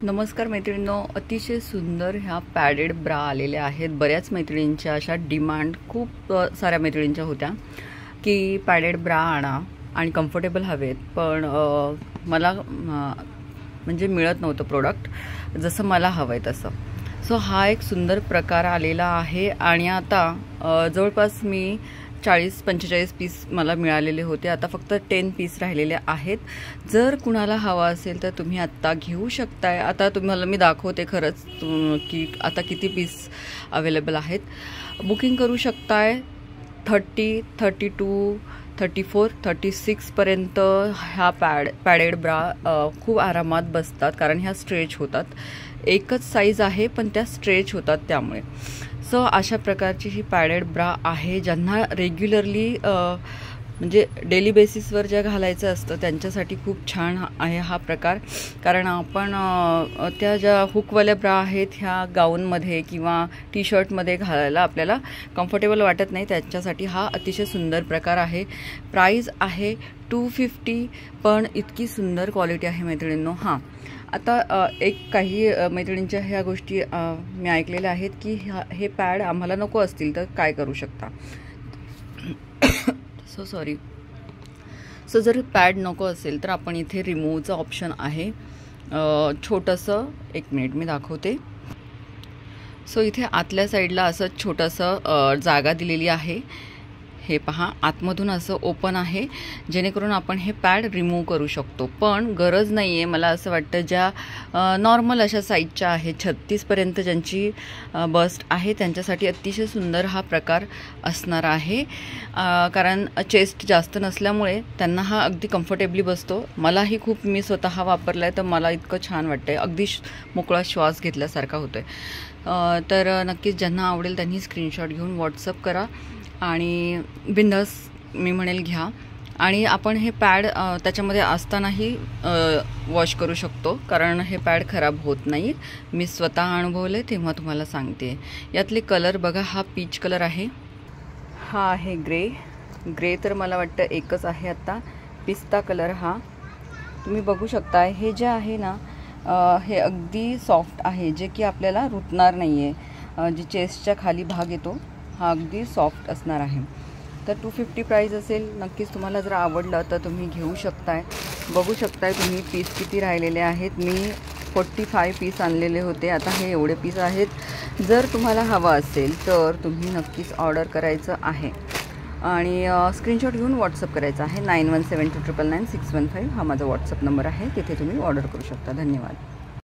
नमस्कार मैत्रिणींनो, अतिशय सुंदर ह्या पॅडेड ब्रा आलेल्या आहेत। बऱ्याच मैत्रिणींच्या अशा डिमांड खूप साऱ्या मैत्रिणींच्या होत्या की पॅडेड ब्रा आणा आणि कम्फर्टेबल हवेत, पण मला म्हणजे मिळत नव्हतं प्रोडक्ट जसं मला हवंय तसं। सो हा एक सुंदर प्रकार आलेला आहे आणि आता जवळपास मी 40-45 पीस मला मिळालेले होते। आता फक्त 10 पीस राहिलेले आहेत। जर कुणाला हवा असेल तर तुम्ही आत्ता घेऊ शकताय। आता तुम्हाला मी दाखवते खरंच की आता किती पीस अवेलेबल आहेत। बुकिंग करू शकताय। 30, 32, 34, 36 पर्यंत ह्या पॅडेड ब्रा खूप आरामात बसतात, कारण ह्या स्ट्रेच होतात। एकच साईज आहे पण त्या स्ट्रेच होतात त्यामुळे। सो अशा प्रकारची ही पॅडेड ब्रा आहे। ज्यांना रेग्युलरली म्हणजे डेली बेसिसवर ज्या घालायचं असतं त्यांच्यासाठी खूप छान आहे हा प्रकार, कारण आपण त्या ज्या हुकवाल्या ब्रा आहेत ह्या गाऊनमध्ये किंवा टी शर्टमध्ये घालायला आपल्याला कम्फर्टेबल वाटत नाही, त्यांच्यासाठी हा अतिशय सुंदर प्रकार आहे। प्राइस आहे 250, पण इतकी सुंदर क्वालिटी आहे मैत्रिणींनो। हां, आता एक काही मैत्रिणींच्या ह्या गोष्टी मी ऐकलेल्या आहेत की हे पॅड आम्हाला नको असतील तर काय करू शकता। सो जर पॅड नको असेल तर आपण इथे रिमूव्हचं ऑप्शन आहे छोटंसं। एक मिनिट मी दाखवते। सो इथे आतल्या साईडला असं छोटंसं जागा दिलेली आहे। हे पहा, आतमधून असं ओपन आहे, जेणेकरून आपण हे पॅड रिमूव्ह करू शकतो। पण गरज नाही आहे, मला असं वाटतं ज्या नॉर्मल अशा साईजच्या आहेत 36 पर्यंत ज्यांची बस्ट आहे त्यांच्यासाठी अतिशय सुंदर हा प्रकार असणार आहे, कारण चेस्ट जास्त नसल्यामुळे त्यांना हा अगदी कम्फर्टेबली बसतो। मलाही खूप, मी स्वतः वापरला आहे तर मला इतकं छान वाटतंय, अगदी मोकळा श्वास घेतल्यासारखा होतोय। तर नक्कीच ज्यांना आवडेल त्यांनी स्क्रीनशॉट घेऊन व्हॉट्सअप करा आणि बिंदास मी म्हणेल घ्या। आणि आपण हे पॅड त्याच्यामध्ये असतानाही वॉश करू शकतो, कारण हे पॅड खराब होत नाही। मी स्वतः अनुभवले तेव्हा तुम्हाला सांगते। यातले कलर बघा, हा पीच कलर आहे, हा आहे ग्रे तर मला वाटतं एकच आहे आता। पिस्ता कलर हा तुम्ही बघू शकता। हे जे आहे ना हे अगदी सॉफ्ट आहे, जे की आपल्याला रुतणार नाही आहे। जे चेस्टच्या खाली भाग येतो हा अगदी सॉफ्ट असणार आहे। तर 250 प्राइस असेल। नक्कीच तुम्हाला जर आवडलं तर तुम्ही घेऊ शकताय। बघू शकताय तुम्ही पीस किती राहिलेले आहेत। मी 45 पीस आणलेले होते, आता हे एवढे पीस आहेत। जर तुम्हाला हवा असेल तर तुम्ही नक्कीच ऑर्डर करायचं आहे आणि स्क्रीनशॉट घेऊन व्हॉट्सअप करायचं आहे। 9172999615 हा माझा व्हॉट्सअप नंबर आहे, तिथे तुम्ही ऑर्डर करू शकता। धन्यवाद।